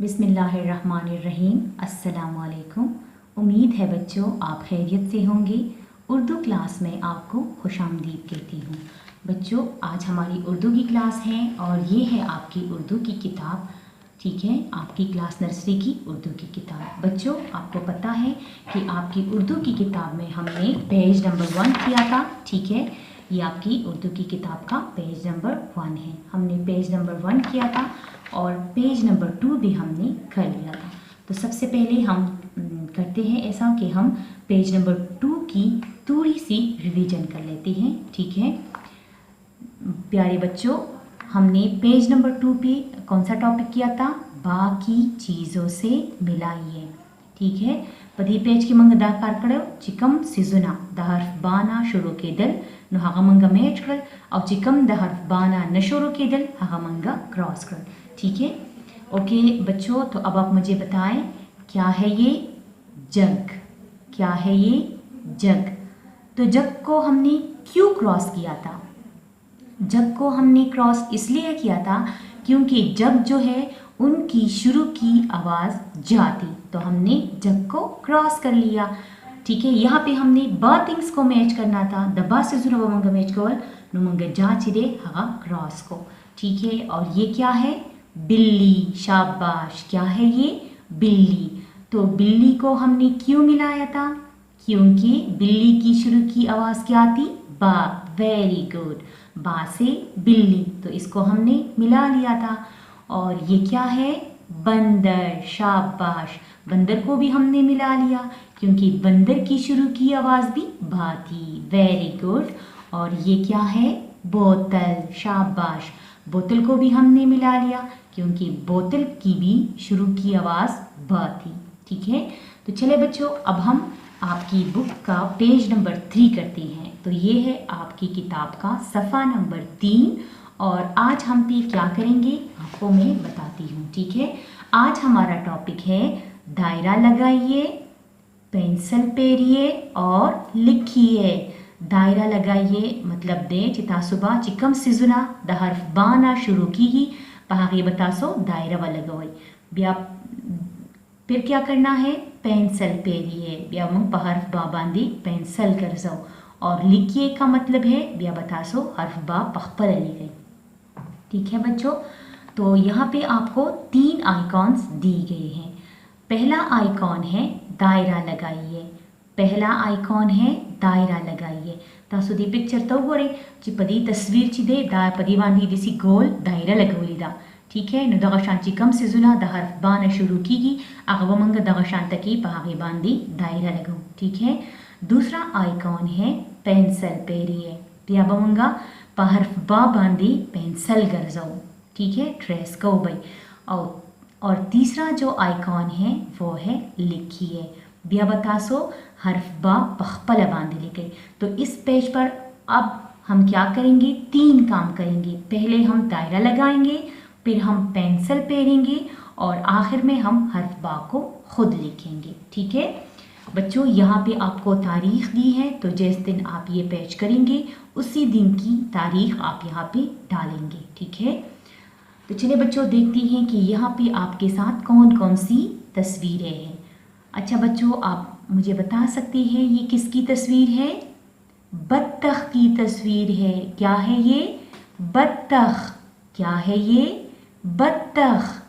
बिस्मिल्लाहिर्रहमानिर्रहीम। अस्सलामुअलैकुम। उम्मीद है बच्चों आप खैरियत से होंगे। उर्दू क्लास में आपको खुशामदीद कहती हूँ। बच्चों आज हमारी उर्दू की क्लास है और ये है आपकी उर्दू की किताब, ठीक है, आपकी क्लास नर्सरी की उर्दू की किताब। बच्चों आपको पता है कि आपकी उर्दू की किताब में हमने पेज नंबर 1 किया था, ठीक है, ये आपकी उर्दू की किताब का पेज नंबर 1 है। हमने पेज नंबर 1 किया था और पेज नंबर 2 भी हमने कर लिया था। तो सबसे पहले हम करते हैं ऐसा कि हम पेज नंबर 2 की थोड़ी सी रिवीजन कर लेते हैं, ठीक है प्यारे बच्चों। हमने पेज नंबर 2 पे कौन सा टॉपिक किया था? बाकी चीज़ों से मिलाइए, ठीक है। पदी पेज की मंग दाकार करो चिकम सिजुना द हर्फ बाना शुरू के दल नो हागा मंगा मैच कर और चिकम द हर्फ बाना न शुरू के दल हागा मंगा क्रॉस कर, ठीक है। ओके बच्चों, तो अब आप मुझे बताएं क्या है ये जग, क्या है ये जग। तो जग को हमने क्यों क्रॉस किया था? जग को हमने क्रॉस इसलिए किया था क्योंकि जग जो है उनकी शुरू की आवाज़ जाती, तो हमने जग को क्रॉस कर लिया, ठीक है। यहाँ पे हमने ब थिंग्स को मैच करना था। द बा से जुना मंगा मैच कर नो मंगा जा चिरे हा क्रॉस को, ठीक है। और ये क्या है? बिल्ली, शाबाश, क्या है ये? बिल्ली। तो बिल्ली को हमने क्यों मिलाया था? क्योंकि बिल्ली की शुरू की आवाज़ क्या थी? बा। वेरी गुड, बा से बिल्ली, तो इसको हमने मिला लिया था। और ये क्या है? बंदर, शाबाश, बंदर को भी हमने मिला लिया क्योंकि बंदर की शुरू की आवाज़ भी बा थी। Very good. और ये क्या है? बोतल, शाबाश, बोतल को भी हमने मिला लिया क्योंकि बोतल की भी शुरू की आवाज़ ब थी, ठीक है। तो चले बच्चों अब हम आपकी बुक का पेज नंबर 3 करते हैं। तो ये है आपकी किताब का सफ़ा नंबर 3 और आज हम पे क्या करेंगे आपको मैं बताती हूँ, ठीक है। आज हमारा टॉपिक है दायरा लगाइए, पेंसिल पेरिए और लिखिए। दायरा लगाइए मतलब दे चिता सुबह चिकम सिजुना द हर्फ बाना शुरू की पहागे बतासो दायरा वाला लगोई ब्या। फिर क्या करना है? पेंसिल पेरिए ब्या मंग पहर्फ बा बांधी पेंसिल कर जाओ और लिखिए का मतलब है ब्या बतासो हर्फ बा पखपर ली गई, ठीक है बच्चों। तो यहाँ पे आपको 3 आइकॉन्स दी गए हैं। पहला आइकॉन है दायरा लगाइए, पहला आइकॉन है दायरा लगाइए। तासुदी पिक्चर तो गोरे ची पदी तस्वीर ची दे दा पदी वांधी दिसी गोल दायरा लगवली दा, ठीक है। नो दगशान ची कम से जुना द हर्फ बाना शुरू कीगी अगवा मंग दगशान तकी पहागे बांधी दायरा लगो, ठीक है। दूसरा आइकॉन है पेंसिल पेरिए पिया बमंगा पहर्फ बा बांधी पेंसिल कर जाओ, ठीक है, ट्रेस को भाई। और तीसरा जो आइकॉन है वो है लिखिए बिया बतासो हर्फ बा पखपल बांधी लिखे। तो इस पेज पर अब हम क्या करेंगे? 3 काम करेंगे। पहले हम दायरा लगाएंगे, फिर हम पेंसिल पेरेंगे और आखिर में हम हर्फ बा को खुद लिखेंगे, ठीक है बच्चों। यहाँ पे आपको तारीख दी है, तो जिस दिन आप ये पेज करेंगे उसी दिन की तारीख आप यहाँ पे डालेंगे, ठीक है। तो चलिए बच्चों देखते हैं कि यहाँ पे आपके साथ कौन कौन सी तस्वीरें हैं। अच्छा बच्चों आप मुझे बता सकते हैं ये किसकी तस्वीर है? बत्तख की तस्वीर है। क्या है ये? बत्तख। क्या है ये? बत्तख,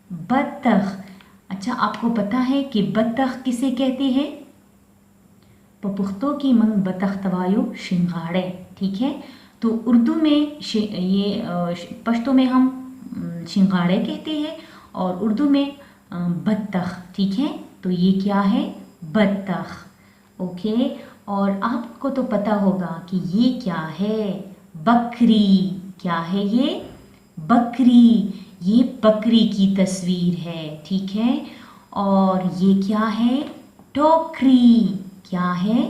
बत्तख। अच्छा आपको पता है कि बत्तख किसे कहते हैं? पपुख्तों की मंग बत्तख तवायो शिंगाड़े, ठीक है। तो उर्दू में ये पश्तो में हम शिंगाड़े कहते हैं और उर्दू में बत्तख, ठीक है। तो ये क्या है? बत्तख, ओके। और आपको तो पता होगा कि ये क्या है? बकरी। क्या है ये? बकरी। ये बकरी की तस्वीर है, ठीक है। और ये क्या है? टोकरी। क्या है?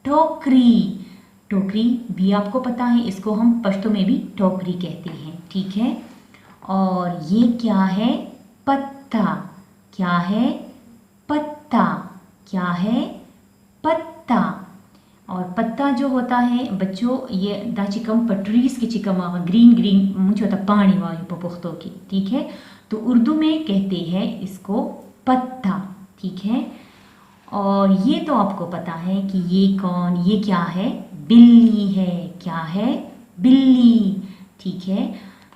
टोकरी। टोकरी भी आपको पता है, इसको हम पश्तो में भी टोकरी कहते हैं, ठीक है। और ये क्या है? पत्ता। क्या है? पत्ता। क्या है? पत्ता। और पत्ता जो होता है बच्चों ये दा चिकम पटरीज की चिकम ग्रीन ग्रीन मुझे होता पानी वाली पपुख्तों की, ठीक है। तो उर्दू में कहते हैं इसको पत्ता, ठीक है। और ये तो आपको पता है कि ये क्या है, बिल्ली है। क्या है, बिल्ली, ठीक है।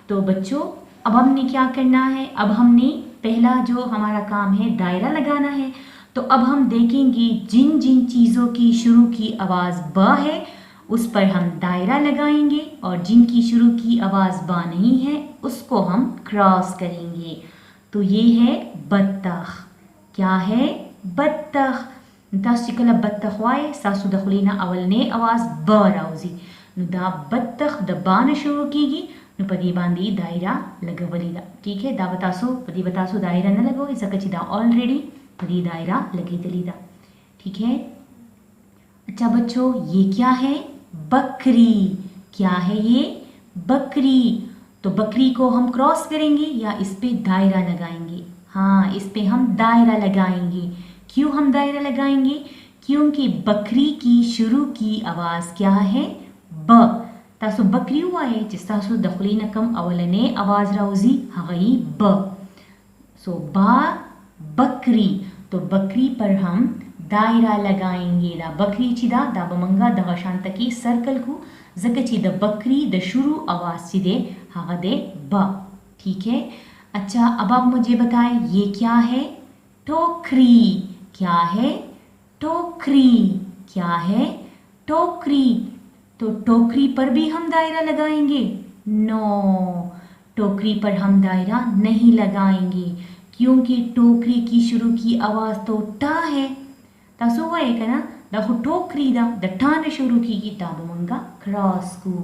तो बच्चों अब हमने क्या करना है, अब हमने पहला जो हमारा काम है दायरा लगाना है। तो अब हम देखेंगे जिन जिन चीज़ों की शुरू की आवाज़ ब है उस पर हम दायरा लगाएंगे, और जिनकी शुरू की आवाज़ बा नहीं है उसको हम क्रॉस करेंगे। तो ये है बत्तख। क्या है, बत्तख। तास्टिकला बत्तख वाए सासु दखलीना अवल ने आवाज़ ब राउजी नु दा बत्तख द बान शुरू कीगी नु पदी बांदी दायरा लगवलीदा, ठीक है। दा बतासो दायरा न लगो इस दा ऑलरेडी पदी दायरा लगी दलीदा, ठीक है। अच्छा बच्चों ये क्या है, बकरी। क्या है ये, बकरी। तो बकरी को हम क्रॉस करेंगे या इस पे दायरा लगाएंगे? हाँ, इस पे हम दायरा लगाएंगे। क्यों हम दायरा लगाएंगे? क्योंकि बकरी की शुरू की आवाज़ क्या है, ब। तासु बकरी हुआ है जिस तासु दखली नकम अवलने आवाज़ राउजी हगई ब। सो बा बकरी, तो बकरी पर हम दायरा लगाएंगे। दा बकरी चिदा दा बमंगा दा शांत की सर्कल को जकची द बकरी द शुरू आवाज़ चिदे हागदे ब, ठीक है। अच्छा अब आप मुझे बताएं ये क्या है, टोकरी। क्या है, टोकरी। क्या है, टोकरी। तो टोकरी पर भी हम दायरा लगाएंगे? नो, टोकरी पर हम दायरा नहीं लगाएंगे क्योंकि टोकरी की शुरू की आवाज़ तो टा है। तासु हुआ है ना, दाखो टोकरी दा द ठान शुरू की ताब मंगा क्रॉस को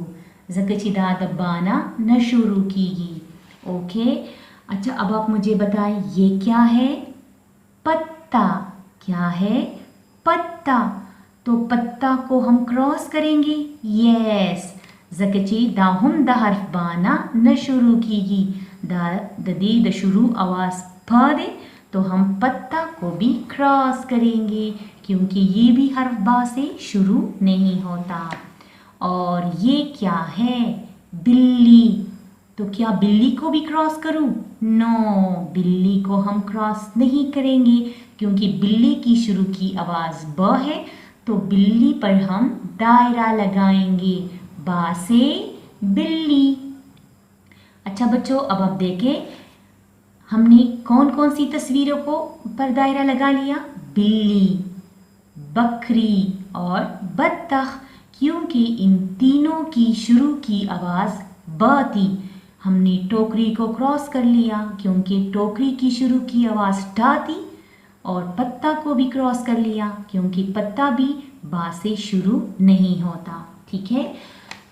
जकची दा दबाना न शुरू कीगी, ओके। अच्छा अब आप मुझे बताएं ये क्या है, पत्ता। क्या है, पत्ता। तो पत्ता को हम क्रॉस करेंगे, यस। जकची दाहुम द हर्फ बाना न शुरू कीगी दा ददी द शुरू आवाज़ फ दे, तो हम पत्ता को भी क्रॉस करेंगे क्योंकि ये भी हर्फ बा से शुरू नहीं होता। और ये क्या है, बिल्ली। तो क्या बिल्ली को भी क्रॉस करूं? नो, बिल्ली को हम क्रॉस नहीं करेंगे क्योंकि बिल्ली की शुरू की आवाज़ ब है, तो बिल्ली पर हम दायरा लगाएंगे, बा से बिल्ली। अच्छा बच्चों अब आप देखें हमने कौन कौन सी तस्वीरों को पर दायरा लगा लिया, बिल्ली, बकरी और बत्तख, क्योंकि इन तीनों की शुरू की आवाज़ ब थी। हमने टोकरी को क्रॉस कर लिया क्योंकि टोकरी की शुरू की आवाज़ टा थी, और पत्ता को भी क्रॉस कर लिया क्योंकि पत्ता भी बा से शुरू नहीं होता, ठीक है।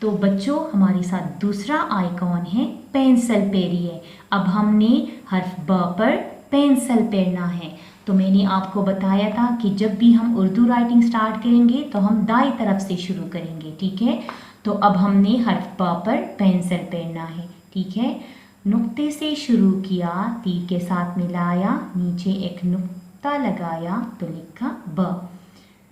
तो बच्चों हमारे साथ दूसरा आइकॉन है पेंसिल पेरिए। अब हमने हर्फ ब पर पेंसिल पेरना है। तो मैंने आपको बताया था कि जब भी हम उर्दू राइटिंग स्टार्ट करेंगे तो हम दाई तरफ से शुरू करेंगे, ठीक है। तो अब हमने हर्फ ब पर पेंसिल पेरना है, ठीक है। नुक्ते से शुरू किया, तीर के साथ मिलाया, नीचे एक नुक्ता लगाया तो लिखा ब।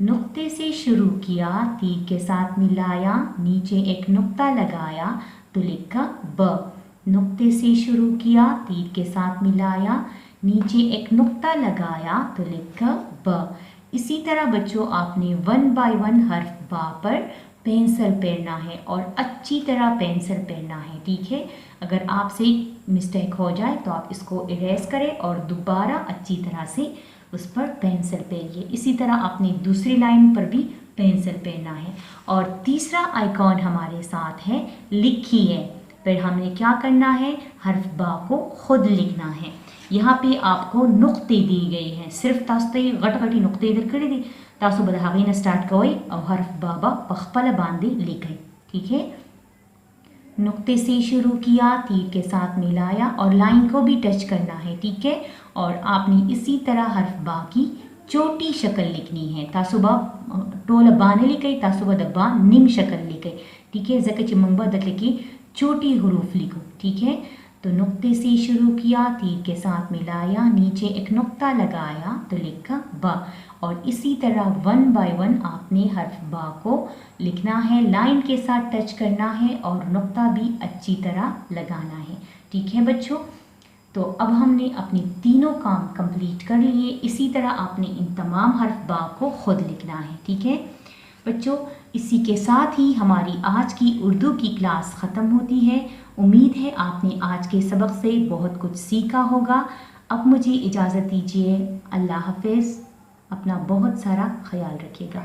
नुक्ते से शुरू किया, तीर के साथ मिलाया, नीचे एक नुक्ता लगाया तो लिखा ब। नुक्ते से शुरू किया, तीर के साथ मिलाया, नीचे एक नुक्ता लगाया तो लिखा ब। इसी तरह बच्चों आपने 1 बाय 1 हर्फ बा पर पेंसिल पेरना है और अच्छी तरह पेंसिल पेरना है, ठीक है। अगर आपसे मिस्टेक हो जाए तो आप इसको इरेज करें और दोबारा अच्छी तरह से उस पर पेंसिल पेरिए। इसी तरह आपने दूसरी लाइन पर भी पेंसिल पेरना है। और तीसरा आइकॉन हमारे साथ है लिखिए। फिर हमने क्या करना है, हर्फ बा को खुद लिखना है। यहाँ पे आपको नुक्ते दी गए हैं, सिर्फ तास्ते गट नुक्ते इधर कर दी तासु बदहागी न स्टार्ट कवई और हर्फ बाबा पखपल बांधे लिखे, ठीक है। नुक्ते से शुरू किया, तीर के साथ मिलाया और लाइन को भी टच करना है, ठीक है। और आपने इसी तरह हर्फ बा की छोटी शक्ल लिखनी है। तासुबा टोल बाने लिखे, तासुबा दब्बा निम शक्ल लिखे, ठीक है। जक चिमंबा दतले की छोटी हरूफ लिखो, ठीक है। तो नुक्ते से शुरू किया, तीर के साथ मिलाया, नीचे एक नुक्ता लगाया तो लिखा बा। और इसी तरह 1 बाय 1 आपने हर्फ बा को लिखना है, लाइन के साथ टच करना है और नुक्ता भी अच्छी तरह लगाना है, ठीक है बच्चों। تو اب ہم نے اپنے تینوں کام کمپلیٹ کر لیے. اسی طرح آپ نے ان تمام حرف با کو خود لکھنا ہے. ٹھیک ہے بچوں، اسی کے ساتھ ہی ہماری آج کی اردو کی کلاس ختم ہوتی ہے. امید ہے آپ نے آج کے سبق سے بہت کچھ سیکھا ہوگا. اب مجھے اجازت دیجیے. اللہ حافظ. اپنا بہت سارا خیال رکھیے گا.